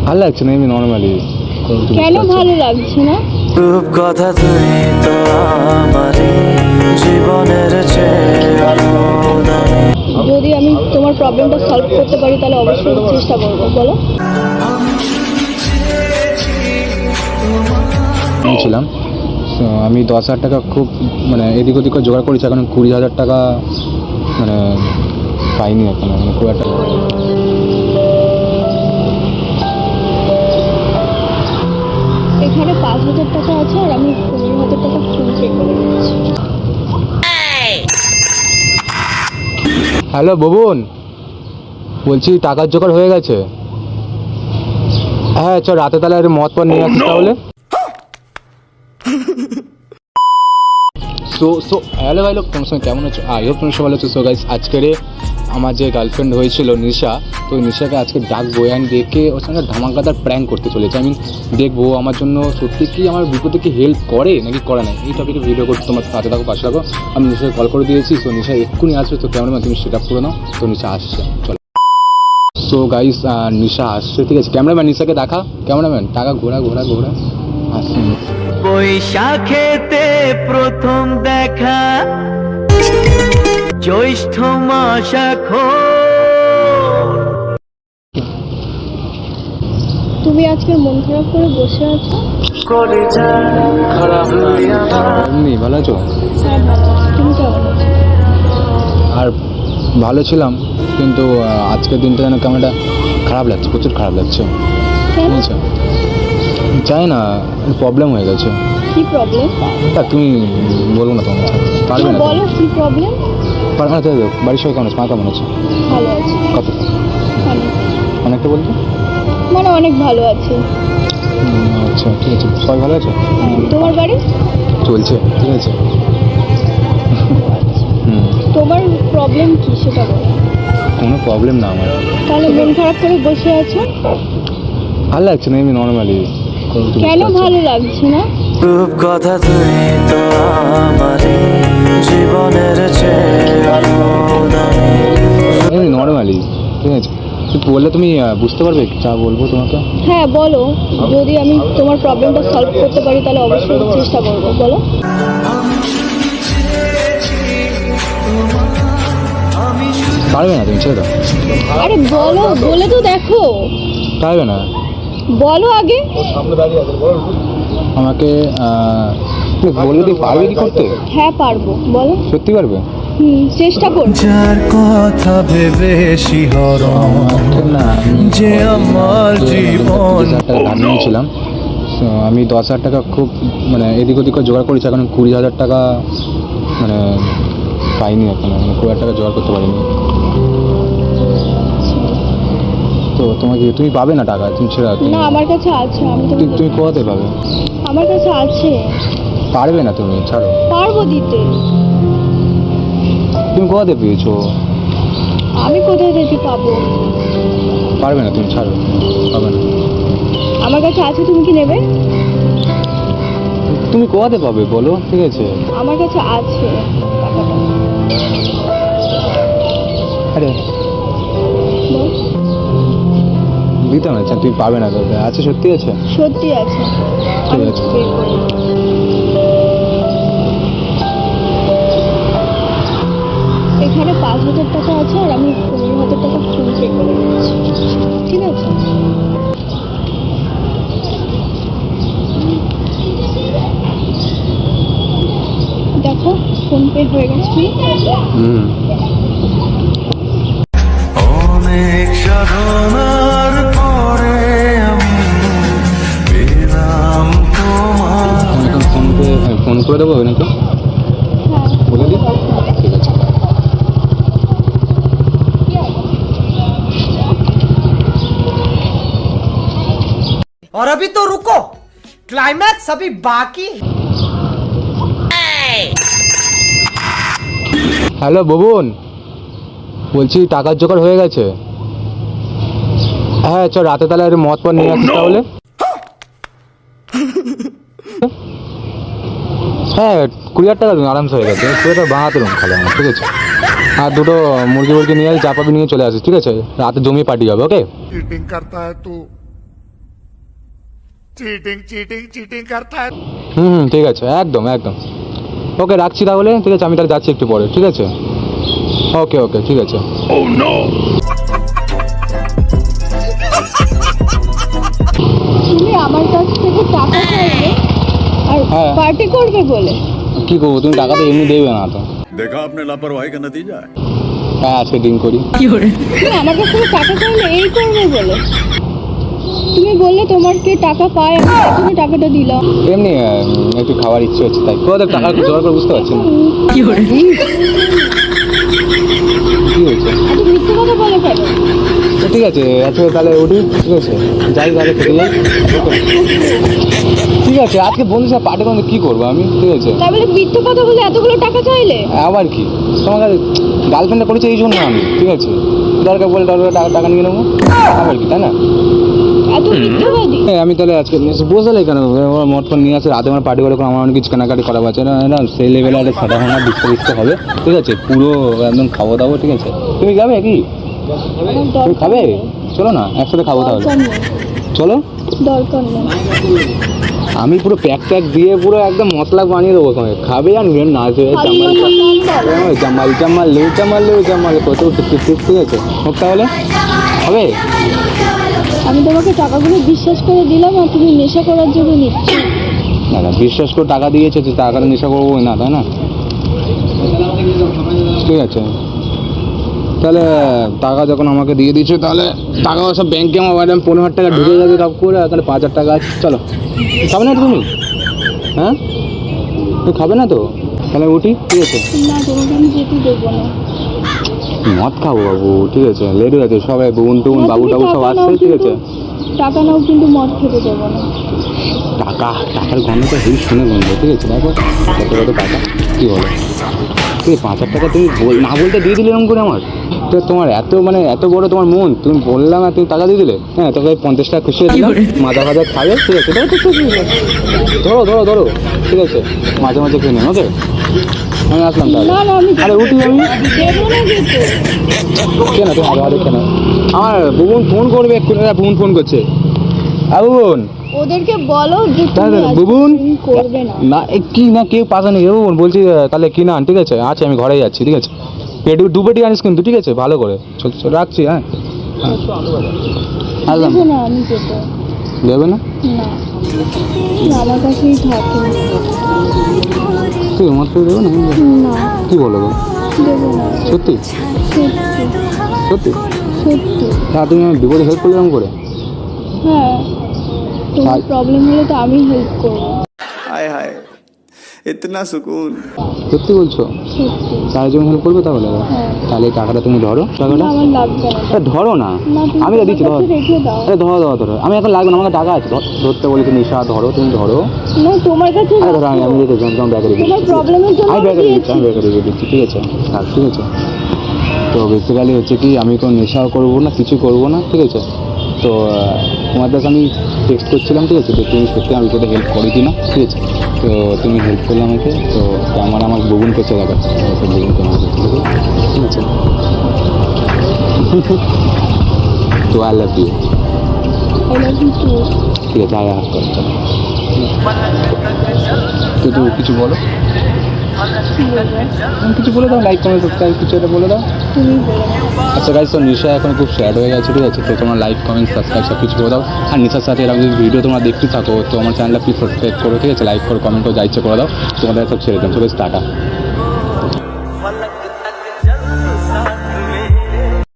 ভালো লাগছে না, এমনি নর্মালি। কেন ভালো লাগছে না? কথা তুমি তো আমারই জীবনের যদি আমি তোমার প্রবলেমটা সলভ করতে পারি তাহলে অবশ্যই চেষ্টা করবো, বলো। ছিলাম আমি 10,000 টাকা খুব মানে এদিক ওদিক করে জোগাড় করেছি, এখন 20,000 টাকা মানে পাইনি এখন, মানে খুব একটা। এখানে 5,000 টাকা আছে আর আমি 15,000 টাকা ফোন পে করে দিচ্ছি। হ্যালো ববুন, বলছি টাকার জোগাড় হয়ে গেছে? হ্যাঁ চল রাতে তাহলে আর মদ পর নিয়ে আসিস তাহলে। হ্যালো ভাই লোক, তোমার সঙ্গে কেমন আছো? আই হোপ তোমার সব ভালো আছো। সো গাইস, আজকের আমার যে গার্লফ্রেন্ড হয়েছিল নিশা, তো ওই নিশাকে আজকে ডাকবো অ্যান্ড ডেকে ওর সঙ্গে ধামাকাদার প্র্যাঙ্ক করতে চলেছে। আমি দেখবো আমার জন্য সত্যি কি আমার বিপদে কি হেল্প করে নাকি করে না, এই টপিকে ভিডিও করতে তোমার সাথে থাকো, পাশে থাকো। আমি নিশাকে কল করে দিয়েছি, তো নিশা এক্ষুনি আসবে, তো ক্যামেরাম্যান তুমি সেট আপ করে নাও। তো নিশা আসছে, চলো। সো গাইস, নিশা আসছে, ঠিক আছে। ক্যামেরাম্যান নিশাকে দেখা, ক্যামেরাম্যান টাকা ঘোরা ঘোরা ঘোরা আসছে। বৈশাখেতে প্রথম দেখা, জ্যৈষ্ঠ মাসাখো। তুমি আজকে মন খারাপ করে বসে আছো? খারাপ এমনি ভালো আছো? হ্যাঁ ভালো আছি। তুমি কেমন আছো? আর ভালো ছিলাম, কিন্তু আজকের দিনটা যেন কেমন একটা খারাপ লাগছে, প্রচুর খারাপ লাগছে। কেন? বুঝছো, চাই না, প্রবলেম হয়ে গেছে। কি প্রবলেম? তা তুমি বলবো না, তোমার পারবে না, বলো কি প্রবলেম। পারবে না তো। বাড়ির সবাই কেমন আছে? মা কেমন আছে? ভালো আছে। কত? অনেক। অনেকটা বলতো? মানে অনেক ভালো আছে। আচ্ছা ঠিক আছে, সবাই ভালো আছে? তোমার বাড়ি? চলছে, ঠিক আছে। তোমার প্রবলেম কি সেটা বলো। কোনো প্রবলেম না আমার। তাহলে মন খারাপ করে বসে আছো? ভালো লাগছে না, এমনি নর্মালি। কেন ভালো লাগছে না? কথা তুমি তো আমারই জীবনের এমনি নর্মালি, ঠিক আছে। বললে তুমি বুঝতে পারবে যা বলবো তোমাকে। হ্যাঁ বলো, যদি আমি তোমার প্রবলেমটা সলভ করতে পারি তাহলে অবশ্যই চেষ্টা করবো, বলো। পারবে না তুমি, ছেড়ে দাও। আরে বলো, বলে তো দেখো। পারবে না? বলো আগে। আমাকে তুমি বললে তুমি পারবে কি করতে? হ্যাঁ পারবো, বলো। সত্যি পারবে? চেষ্টা করবো। যার কথা ভেবে শিহরণ না, যে আমার জীবন। 20,000 টাকা ধার নিয়েছিলাম, তো আমি 10,000 টাকা খুব মানে এদিক ওদিক করে জোগাড় করেছি, এখন 20,000 টাকা মানে পাইনি এখন, মানে 20,000 টাকা জোগাড় করতে পারিনি। তো তোমাকে তুমি পাবে না টাকা, তুমি ছেড়ে দাও। না আমার কাছে আছে, আমি তুমি কোথাতে পাবে? আমার কাছে আছে। পারবে না তুমি, ছাড়ো। পারবো দিতে। তুমি কোথাতে পেয়েছো? আমি কোথায় থেকে পাবো? পারবে না তুমি, ছাড়ো, পাবে না। আমার কাছে আছে, তুমি কি নেবে? তুমি কোথাতে পাবে বলো, ঠিক আছে। আমার কাছে আছে টাকাটা। আরে বল। দিতে না, তুমি পাবে না, তবে আছে, সত্যি আছে। সত্যি আছে। ঠিক আছে। pay করে দেবো। এখানে 5,000 টাকা আছে আর আমি 15,000 টাকা ফোন পে করে দিচ্ছি, ঠিক আছে? দেখো ফোন পে হয়ে গেছে। অনেক সাধনার পরে আমি পেলাম তোমার। আমি এখন ফোন করে দেবো নাকি? হ্যাঁ বলে দিই, ঠিক আছে। और अभी तो रुको, क्लाइमैक्स अभी बाकी। হ্যালো ববুন, বলছি টাকার জোগাড় হয়ে গেছে? হ্যাঁ চল রাতে তাহলে আর মদ পর নিয়ে আসিস তাহলে। হ্যাঁ 20,000 টাকা দিন, আরামসে হয়ে গেছে। পুরোটা বাঙাতে রুম খালি আমার, ঠিক আছে। আর দুটো মুরগি নিয়ে আসি, চা পাবি নিয়ে চলে আসিস, ঠিক আছে। রাতে জমি পার্টি হবে, ওকে। चीटिंग करता है तू। হুম ঠিক আছে, একদম একদম। ওকে রাখছি তাহলে, ঠিক আছে, আমি তাহলে যাচ্ছি একটু পরে, ঠিক আছে? ওকে ওকে ঠিক আছে। তুমি আমার কাছ থেকে টাকা চাইলে আর হ্যাঁ। পার্টি করবে বলে। কি করবো, তুমি টাকা তো এমনি দেবে না তো। देखा आपने लापरवाही का नतीजा है। হ্যাঁ আজকে ড্রিঙ্ক করি। তুমি আমার কাছ থেকে টাকা চাইলে এই করবে বলে। তুমি বললে তোমার কে টাকা পায়, আমি তার জন্য টাকাটা দিলাম। এমনি একটু খাওয়ার ইচ্ছে হচ্ছে তাই। তোদের টাকা জোগাড় করে বুঝতে পারছি না কি হয়েছে। এত মিথ্যে কথা বলে কেন? তো ঠিক আছে আজকে তাহলে উঠি, ঠিক আছে, যাই তাহলে খেতে যাই। Okay. ঠিক আছে, আজকে বন্ধুর সাথে পার্টি করতে কী করবো আমি, ঠিক আছে? তাই বলে মিথ্যে কথা বলে এতগুলো টাকা চাইলে? আবার কি, তোমার কাছে গার্লফ্রেন্ডটা করেছে এই জন্য আমি, ঠিক আছে, দরকার বলে টাকা নিয়ে নেবো, আবার কি, তাই না? এত মিথ্যাবাদী। আমি তাহলে আজকে বোঝালে কেন মদ ফোন নিয়ে আসে রাতে আমার পার্টি করে আমার অনেক কিছু কেনাকাটি করা আছে না, সেই লেভেলে একটা সাদা ভাঙা ডিস্টার্ব হবে, ঠিক আছে, পুরো একদম খাওয়া দাওয়া, ঠিক আছে? তুমি যাবে কি? আমার তুমি দরকার খাবে? নেই। চলো না একসাথে খাবো তাহলে, দরকার নেই। চলো। দরকার নেই। আমি পুরো প্যাক দিয়ে পুরো একদম মশলা বানিয়ে দেবো, তোমাকে খাবে আর নাচবে, খালি আমার নাম বলো। জামাল জামাল লু জামাল লু জামাল কত ঠিক আছে, হোক তাহলে, হবে? আমি তোমাকে টাকাগুলো বিশ্বাস করে দিলাম আর তুমি নেশা করার জন্য নিচ্ছ। না না, বিশ্বাস করে টাকা দিয়েছে তো টাকাটা নেশা করবো না, তাই না? ঠিক আছে, তাহলে টাকা যখন আমাকে দিয়ে দিচ্ছে তাহলে টাকা সব ব্যাংকে আমার 15,000 টাকা ঢুকে যাবে কাপ করে, তাহলে 5,000 টাকা আছে। চলো, খাবে না তো তুমি? হ্যাঁ তুমি খাবে না তো? তাহলে উঠি, ঠিক আছে? না, তোমাকে আমি যেতে দেবো না। মদ খাবো বাবু, ঠিক আছে, লেট হয়ে গেছে, সবাই বোন টুন না, বাবু তুমি টাবু সব টাকা আসছে, নাও ঠিক কিন্তু- আছে? টাকা নাও কিন্তু মদ খেতে দেবো না। টাকার গন্ধটা হেভি শুনে গন্ধ, ঠিক আছে, দেখো কত কত টাকা, কী বলো? ঠিক আছে, 5,000 টাকা তুমি না বলতে দিয়ে দিলে এরকম করে আমার, তো তোমার এত বড় তোমার মন, তুমি বললাম আর তুমি টাকা দিয়ে দিলে। হ্যাঁ, তোকে 50 টাকা খুশি হয়ে দিলাম, মাথা ফাজা খাবে, ঠিক আছে, ধরো ধরো ধরো, ঠিক আছে, মাঝে মাঝে খেয়ে নিন, ওকে? আমি আসলাম তাহলে। না না, আমি আরে উঠি আমি। দেবো না যেতে। কেন তুমি আগে কেন? আমার বোন ফোন করবে এক্ষুনি, বোন ফোন করছে। বোন ওদেরকে বলো যে তাহলে তুমি আজকে বুবুন ড্রিঙ্ক করবে না। না, কি না, কেউ পাশে নেই বোন, বলছি তাহলে কি না, ঠিক আছে, আচ্ছা আমি ঘরে যাচ্ছি, ঠিক আছে, দু পেটি আনিস কিন্তু, ঠিক আছে, ভালো করে, চল চল, রাখছি, হ্যাঁ আসলাম। দেবো না আমি যেতে। দেবে না? না, তুমি আমার কাছেই থাকো। তুই আমার তো দেবে না? না, কি বলো গো? দেবো না। সত্যি সত্যি সত্যি? সত্যি। তা তুমি আমি বিপদে হেল্প করলাম করে? হ্যাঁ, তোমার আর- প্রবলেম হলে তো আমি হেল্প করবো। हाय हाय इतना सुकून। সত্যি বলছো? সত্যি। তার জন্য হেল্প করবে তাহলে? হ্যাঁ। তাহলে এই টাকাটা তুমি ধরো, না, টাকাটা আমার লাগবে না। আরে ধরো না, না, তুমি আমি তো তোমার দিচ্ছি, ধরো। কাছে রেখে দাও। আরে ধরো, আমি এখন লাগবে না, আমার কাছে টাকা আছে, ধরতে বলেছি নিশা, ধরো, তুমি ধরো। না, তোমার কাছে আরে ধরো, আমি রাখো। রেখে তোমার ব্যাগে রেখে তোমার দিচ্ছি। প্রবলেমের জন্য আমি ব্যাগে রেখে দিয়েছি। দিচ্ছি, আমি ব্যাগে রেখে দিচ্ছি, ঠিক আছে, থাক, ঠিক আছে। তো বেসিক্যালি হচ্ছে কি, আমি কোনো নেশাও করবো না, কিছু করবো না, ঠিক আছে? তো তোমার কাছে আমি টেক্সট করছিলাম, ঠিক আছে, তো তুমি সত্যি আমার বিপদে হেল্প করে কি না, ঠিক আছে? তো তুমি হেল্প করলে আমাকে, তো আমার বগুন করছে দেখা, বগুন তোমার ঠিক আছে? তো I love you, I love you too. ঠিক আছে, আয় হাত করে, চলো। তো কিছু বলো, কি বলবো? কিছু বলে দাও, লাইক কমেন্ট সাবস্ক্রাইব কিছু একটা বলে দাও। তুমি বলো। আচ্ছা গাইস, তো নিশা এখন খুব স্যাড হয়ে গেছে, ঠিক আছে, তো তোমরা লাইক কমেন্ট সাবস্ক্রাইব সব কিছু করে দাও। আর নিশার সাথে এরকম যদি ভিডিও তোমরা দেখতে থাকো তো আমার চ্যানেলটা প্লিজ সাবস্ক্রাইব করো, ঠিক আছে, লাইক করো, কমেন্ট করো, যা ইচ্ছে করে দাও। তোমাদের সব ছেড়ে দাও, চলে টাটা।